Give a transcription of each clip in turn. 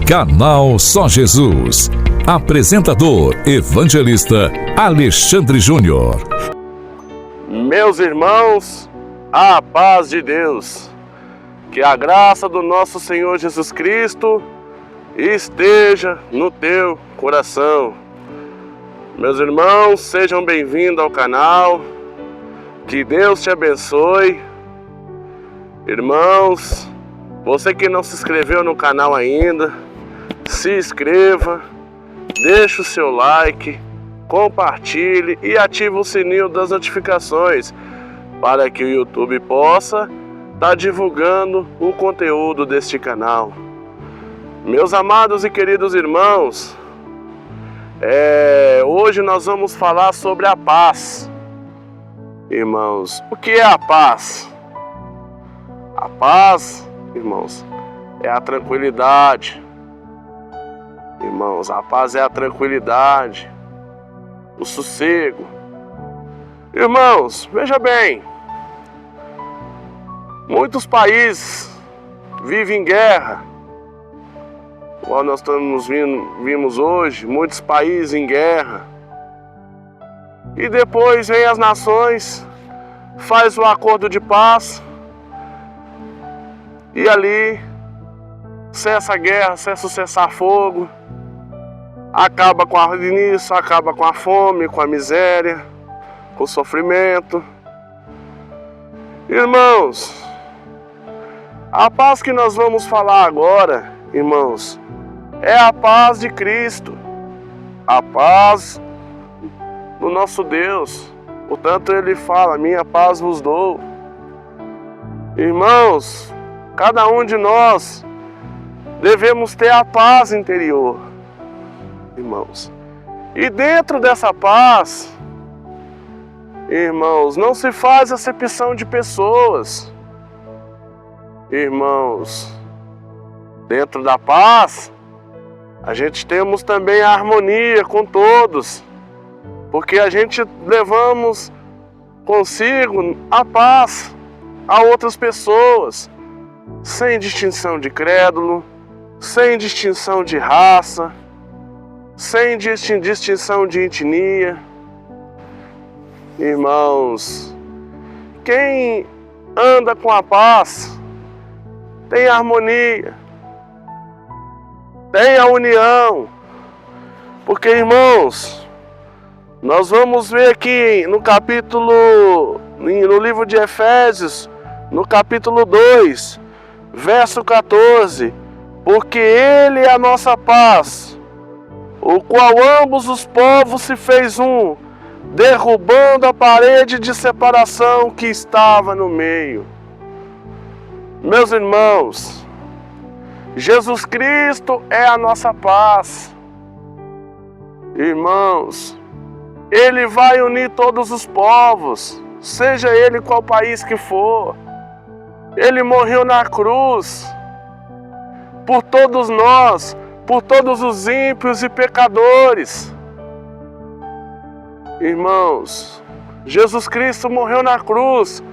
Canal Só Jesus. Apresentador, evangelista Alexandre Júnior. Meus irmãos, a paz de Deus, que a graça do nosso Senhor Jesus Cristo esteja no teu coração. Meus irmãos, sejam bem-vindos ao canal, que Deus te abençoe. Irmãos, você que não se inscreveu no canal ainda, se inscreva, deixe o seu like, compartilhe e ative o sininho das notificações para que o YouTube possa estar divulgando o conteúdo deste canal. Meus amados e queridos irmãos, hoje nós vamos falar sobre a paz. Irmãos, o que é a paz? A paz, irmãos, é a tranquilidade. Irmãos, a paz é a tranquilidade, o sossego. Irmãos, veja bem, muitos países vivem em guerra, igual nós vimos hoje, muitos países em guerra. E depois vem as nações, faz o acordo de paz, e ali cessa a guerra, cessa o cessar-fogo, acaba com acaba com a fome, com a miséria, com o sofrimento. Irmãos, a paz que nós vamos falar agora, irmãos, é a paz de Cristo, a paz do nosso Deus. Portanto, Ele fala: minha paz vos dou. Irmãos, cada um de nós devemos ter a paz interior, irmãos. E dentro dessa paz, irmãos, não se faz acepção de pessoas. Irmãos, dentro da paz, a gente temos também a harmonia com todos, porque a gente levamos consigo a paz a outras pessoas, sem distinção de crédulo, sem distinção de raça, sem distinção de etnia. Irmãos, quem anda com a paz tem harmonia, tem a união. Porque, irmãos, nós vamos ver aqui no livro de Efésios, no capítulo 2, verso 14: porque Ele é a nossa paz, o qual ambos os povos se fez um, derrubando a parede de separação que estava no meio. Meus irmãos, Jesus Cristo é a nossa paz. Irmãos, Ele vai unir todos os povos, seja ele qual país que for. Ele morreu na cruz por todos nós, por todos os ímpios e pecadores. Irmãos, Jesus Cristo morreu na cruz,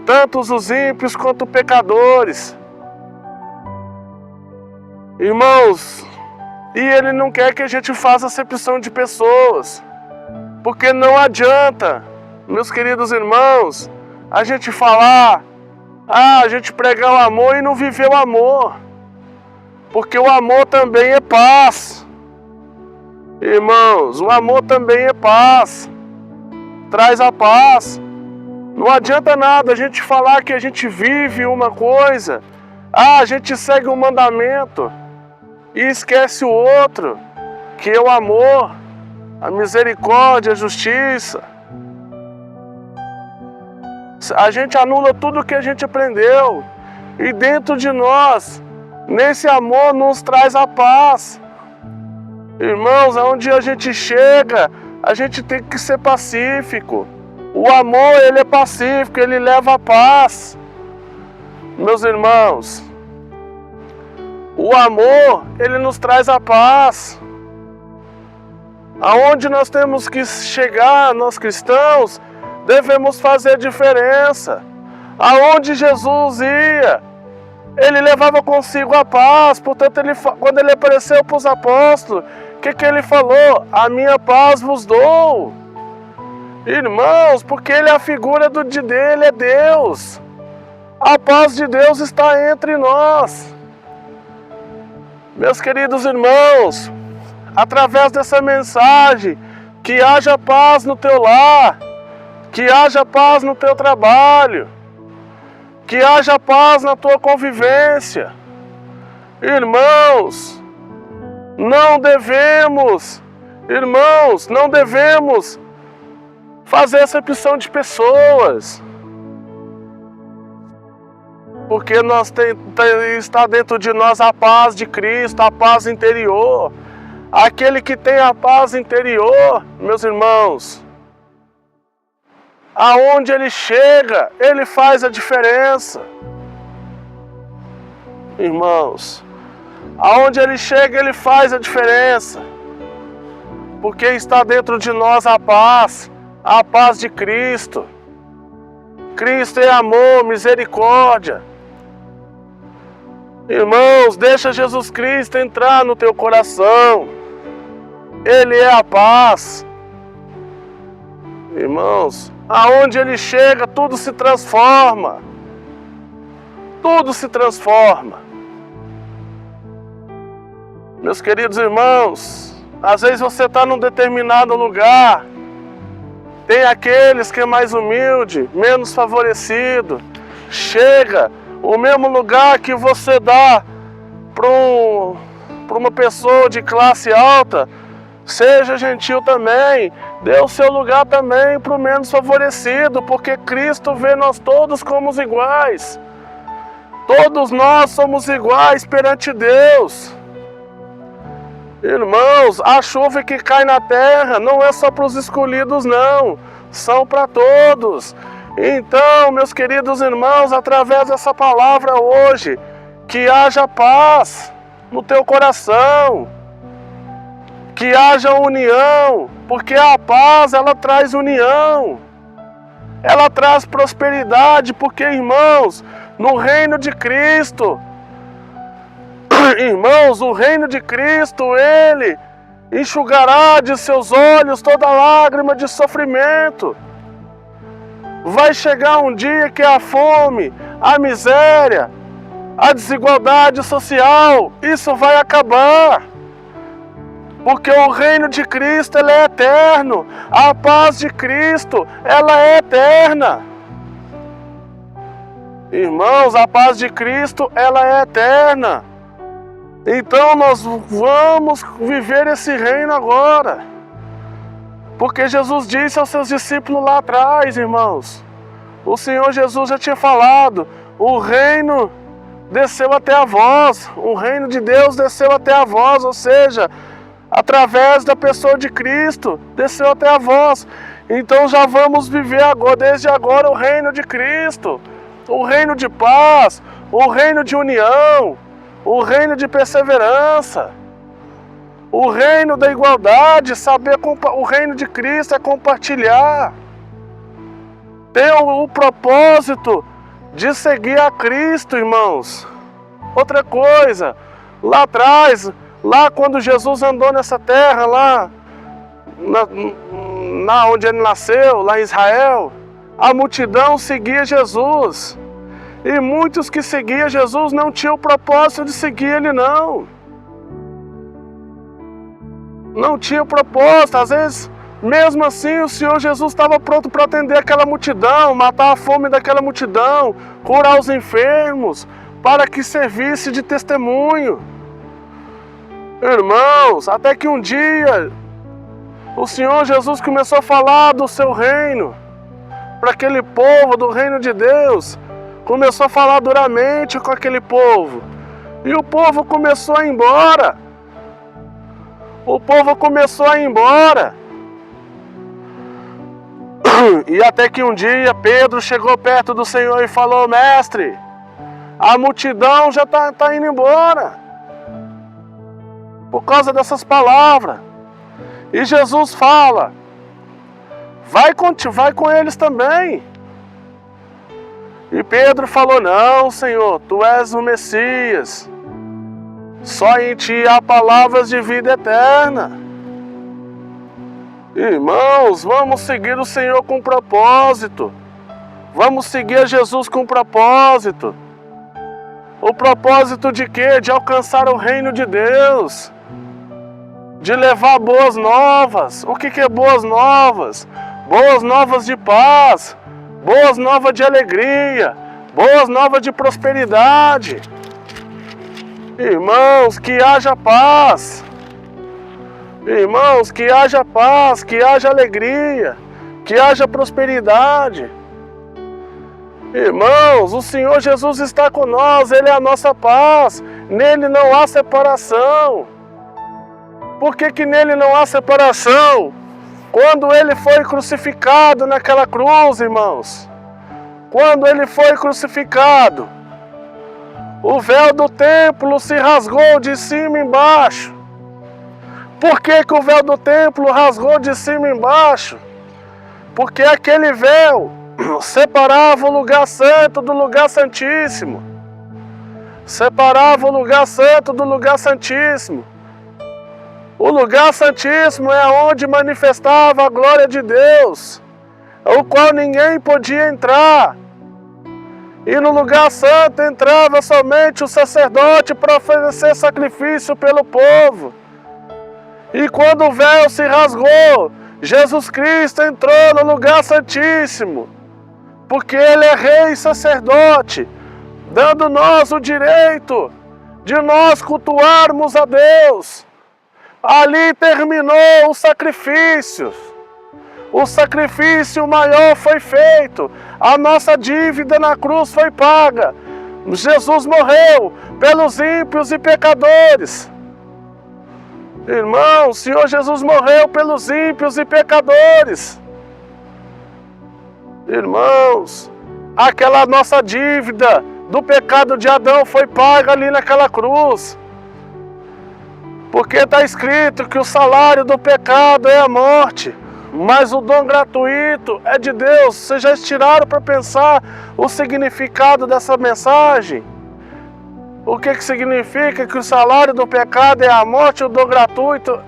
tanto os ímpios quanto os pecadores. Irmãos, e Ele não quer que a gente faça acepção de pessoas, porque não adianta, meus queridos irmãos, a gente falar, a gente pregar o amor e não viver o amor, porque o amor também é paz. Irmãos, o amor também é paz, traz a paz. Não adianta nada a gente falar que a gente vive uma coisa, a gente segue um mandamento e esquece o outro, que é o amor, a misericórdia, a justiça. A gente anula tudo que a gente aprendeu, e dentro de nós, nesse amor, nos traz a paz. Irmãos, aonde a gente chega, a gente tem que ser pacífico. O amor, ele é pacífico, ele leva a paz. Meus irmãos, o amor, ele nos traz a paz. Aonde nós temos que chegar, nós cristãos, devemos fazer diferença. Aonde Jesus ia, Ele levava consigo a paz. Portanto, quando ele apareceu para os apóstolos, o que ele falou? A minha paz vos dou. Irmãos, porque ele é a figura dele, é Deus. A paz de Deus está entre nós. Meus queridos irmãos, através dessa mensagem, que haja paz no teu lar, que haja paz no teu trabalho, que haja paz na tua convivência. Irmãos, não devemos fazer acepção de pessoas, porque está dentro de nós a paz de Cristo, a paz interior. Aquele que tem a paz interior, meus irmãos, aonde ele chega, ele faz a diferença. Irmãos, aonde ele chega, ele faz a diferença. Porque está dentro de nós a paz de Cristo. Cristo é amor, misericórdia. Irmãos, deixa Jesus Cristo entrar no teu coração. Ele é a paz. Irmãos, aonde ele chega, tudo se transforma. Tudo se transforma. Meus queridos irmãos, às vezes você está num determinado lugar, tem aqueles que é mais humilde, menos favorecido. Chega, o mesmo lugar que você dá para uma pessoa de classe alta, seja gentil também, dê o seu lugar também para o menos favorecido, porque Cristo vê nós todos como iguais. Todos nós somos iguais perante Deus. Irmãos, a chuva que cai na terra não é só para os escolhidos não, são para todos. Então, meus queridos irmãos, através dessa palavra hoje, que haja paz no teu coração, que haja união, porque a paz, ela traz união, ela traz prosperidade, porque, irmãos, no reino de Cristo, irmãos, o reino de Cristo, Ele enxugará de seus olhos toda lágrima de sofrimento. Vai chegar um dia que a fome, a miséria, a desigualdade social, isso vai acabar. Porque o reino de Cristo, ele é eterno. A paz de Cristo, ela é eterna. Irmãos, a paz de Cristo, ela é eterna. Então nós vamos viver esse reino agora. Porque Jesus disse aos seus discípulos lá atrás, irmãos. O Senhor Jesus já tinha falado, o reino desceu até a vós. O reino de Deus desceu até a vós, ou seja, através da pessoa de Cristo, desceu até a vós. Então já vamos viver agora, desde agora, o reino de Cristo. O reino de paz, o reino de união, o reino de perseverança, o reino da igualdade. O reino de Cristo é compartilhar. Ter o propósito de seguir a Cristo, irmãos. Outra coisa, lá atrás, lá quando Jesus andou nessa terra, lá onde ele nasceu, lá em Israel, a multidão seguia Jesus. E muitos que seguiam Jesus não tinham o propósito de seguir ele, não. Não tinha propósito. Às vezes, mesmo assim, o Senhor Jesus estava pronto para atender aquela multidão, matar a fome daquela multidão, curar os enfermos, para que servisse de testemunho. Irmãos, até que um dia o Senhor Jesus começou a falar do seu reino para aquele povo, do reino de Deus. Começou a falar duramente com aquele povo. E o povo começou a ir embora. O povo começou a ir embora. E até que um dia Pedro chegou perto do Senhor e falou: Mestre, a multidão já está indo embora. Por causa dessas palavras. E Jesus fala: vai com eles também. E Pedro falou: não, Senhor, Tu és o Messias. Só em Ti há palavras de vida eterna. Irmãos, vamos seguir o Senhor com propósito. Vamos seguir Jesus com propósito. O propósito de quê? De alcançar o reino de Deus. De levar boas novas. O que é boas novas? Boas novas de paz. Boas novas de alegria. Boas novas de prosperidade. Irmãos, que haja paz. Irmãos, que haja paz, que haja alegria, que haja prosperidade. Irmãos, o Senhor Jesus está com nós, Ele é a nossa paz. Nele não há separação. Por que nele não há separação? Quando Ele foi crucificado naquela cruz, irmãos, quando Ele foi crucificado, o véu do templo se rasgou de cima embaixo. Por que o véu do templo rasgou de cima embaixo? Porque aquele véu separava o lugar santo do lugar santíssimo. Separava o lugar santo do lugar santíssimo. O lugar santíssimo é onde manifestava a glória de Deus, o qual ninguém podia entrar. E no lugar santo entrava somente o sacerdote para oferecer sacrifício pelo povo. E quando o véu se rasgou, Jesus Cristo entrou no lugar santíssimo, porque Ele é rei e sacerdote, dando nós o direito de nós cultuarmos a Deus. Ali terminou o sacrifício. O sacrifício maior foi feito. A nossa dívida na cruz foi paga. Jesus morreu pelos ímpios e pecadores. Irmão, o Senhor Jesus morreu pelos ímpios e pecadores. Irmãos, aquela nossa dívida do pecado de Adão foi paga ali naquela cruz. Porque está escrito que o salário do pecado é a morte, mas o dom gratuito é de Deus. Vocês já tiraram para pensar o significado dessa mensagem? O que significa que o salário do pecado é a morte, o dom gratuito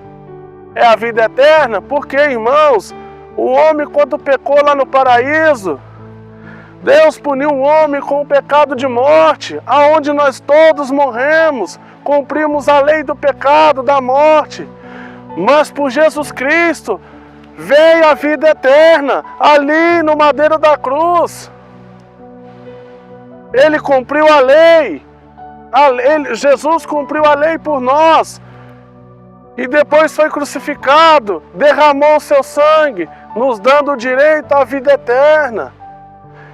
é a vida eterna? Porque, irmãos, o homem quando pecou lá no paraíso, Deus puniu o homem com o pecado de morte, aonde nós todos morremos, cumprimos a lei do pecado, da morte. Mas por Jesus Cristo veio a vida eterna, ali no madeiro da cruz. Ele cumpriu a lei. Jesus cumpriu a lei por nós. E depois foi crucificado, derramou o seu sangue, nos dando o direito à vida eterna.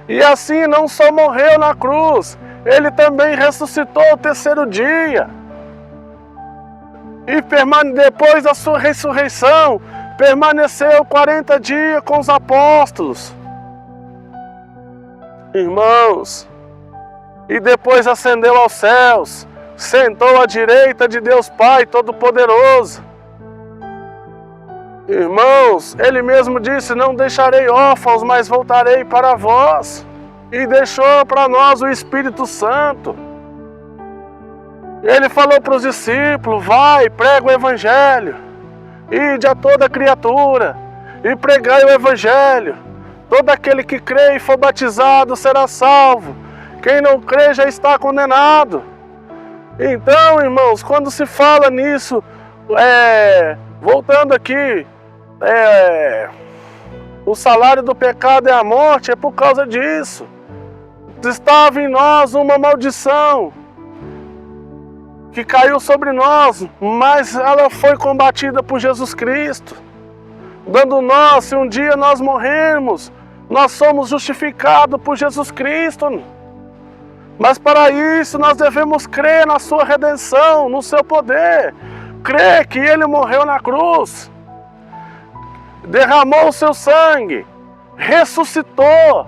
E assim não só morreu na cruz, Ele também ressuscitou ao terceiro dia. E depois da sua ressurreição, permaneceu 40 dias com os apóstolos. Irmãos, e depois ascendeu aos céus, sentou à direita de Deus Pai Todo-Poderoso. Irmãos, Ele mesmo disse: não deixarei órfãos, mas voltarei para vós. E deixou para nós o Espírito Santo. Ele falou para os discípulos: vai, prega o Evangelho, ide a toda criatura, e pregai o Evangelho. Todo aquele que crê e for batizado será salvo. Quem não crê já está condenado. Então, irmãos, quando se fala nisso, voltando aqui, o salário do pecado é a morte, é por causa disso. Estava em nós uma maldição que caiu sobre nós, mas ela foi combatida por Jesus Cristo, dando nós, se um dia nós morrermos, nós somos justificados por Jesus Cristo. Mas para isso nós devemos crer na sua redenção, no seu poder, crer que Ele morreu na cruz, derramou o seu sangue, ressuscitou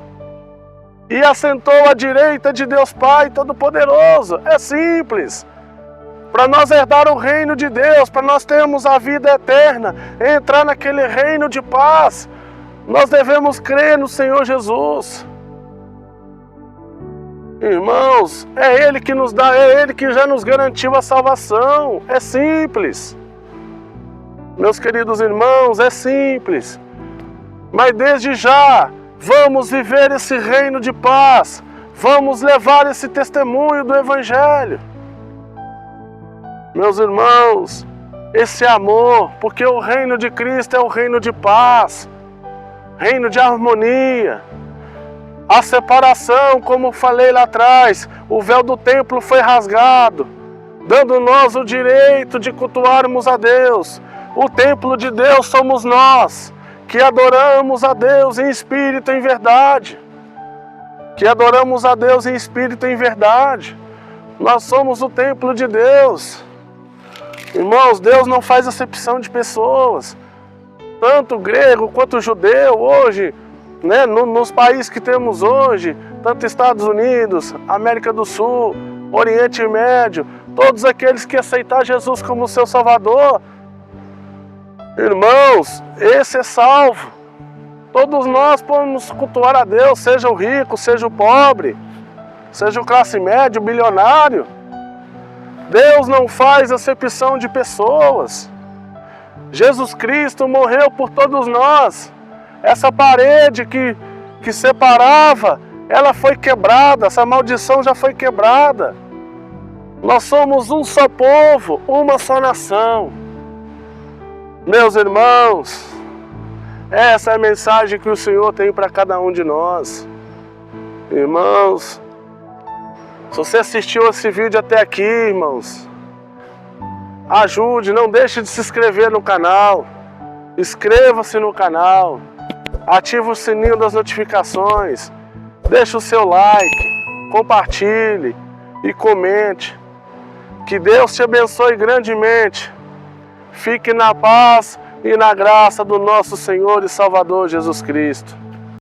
e assentou à direita de Deus Pai Todo-Poderoso. É simples. Para nós herdar o reino de Deus, para nós termos a vida eterna, entrar naquele reino de paz, nós devemos crer no Senhor Jesus. Irmãos, é Ele que nos dá, é Ele que já nos garantiu a salvação. É simples. Meus queridos irmãos, é simples. Mas desde já, vamos viver esse reino de paz. Vamos levar esse testemunho do Evangelho. Meus irmãos, esse amor, porque o reino de Cristo é o reino de paz, reino de harmonia. A separação, como falei lá atrás, o véu do templo foi rasgado, dando nós o direito de cultuarmos a Deus. O templo de Deus somos nós, que adoramos a Deus em espírito e em verdade. Que adoramos a Deus em espírito e em verdade. Nós somos o templo de Deus. Irmãos, Deus não faz acepção de pessoas. Tanto grego quanto judeu hoje, né, nos países que temos hoje, tanto Estados Unidos, América do Sul, Oriente Médio, todos aqueles que aceitar Jesus como seu Salvador, irmãos, esse é salvo. Todos nós podemos cultuar a Deus, seja o rico, seja o pobre, seja o classe média, o bilionário. Deus não faz acepção de pessoas. Jesus Cristo morreu por todos nós. Essa parede que separava, ela foi quebrada, essa maldição já foi quebrada. Nós somos um só povo, uma só nação. Meus irmãos, essa é a mensagem que o Senhor tem para cada um de nós. Irmãos, se você assistiu esse vídeo até aqui, irmãos, ajude, não deixe de se inscrever no canal. Inscreva-se no canal. Ative o sininho das notificações. Deixe o seu like, compartilhe e comente. Que Deus te abençoe grandemente. Fique na paz e na graça do nosso Senhor e Salvador Jesus Cristo.